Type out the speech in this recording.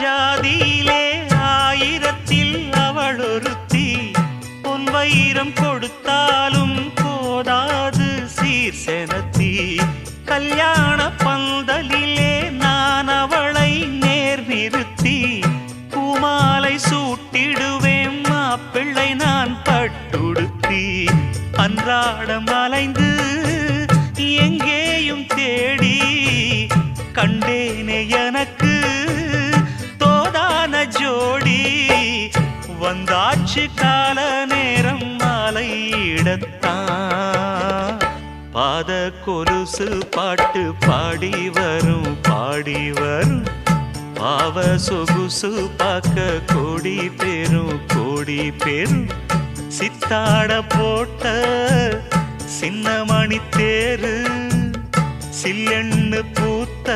ஜாதியிலே ஆயிரத்தில் அவள் ஒருத்தி பொன் வைரம் கொடுத்தாலும் போதாது சீர் செனத்தி கல்யாண பந்தலிலே நான் அவளை நேர் நிறுத்தி பூமாலை சூட்டிடுவேன் மாப்பிள்ளை நான் பட்டுடுத்தி அன்றாடம் அலைந்து எங்கேயும் தேடி கண்டேனே எனக்கு தோதான ஜோடி வந்தாச்சு கால நேரம் மாலையிடத்தான் பாத கொலுசு பாட்டு பாடி வரும் பாவ சொகுசு பார்க்க கோடி பேரும் சித்தாட போட்ட சின்ன மணி தேரு சில்லெண்ணு பூத்த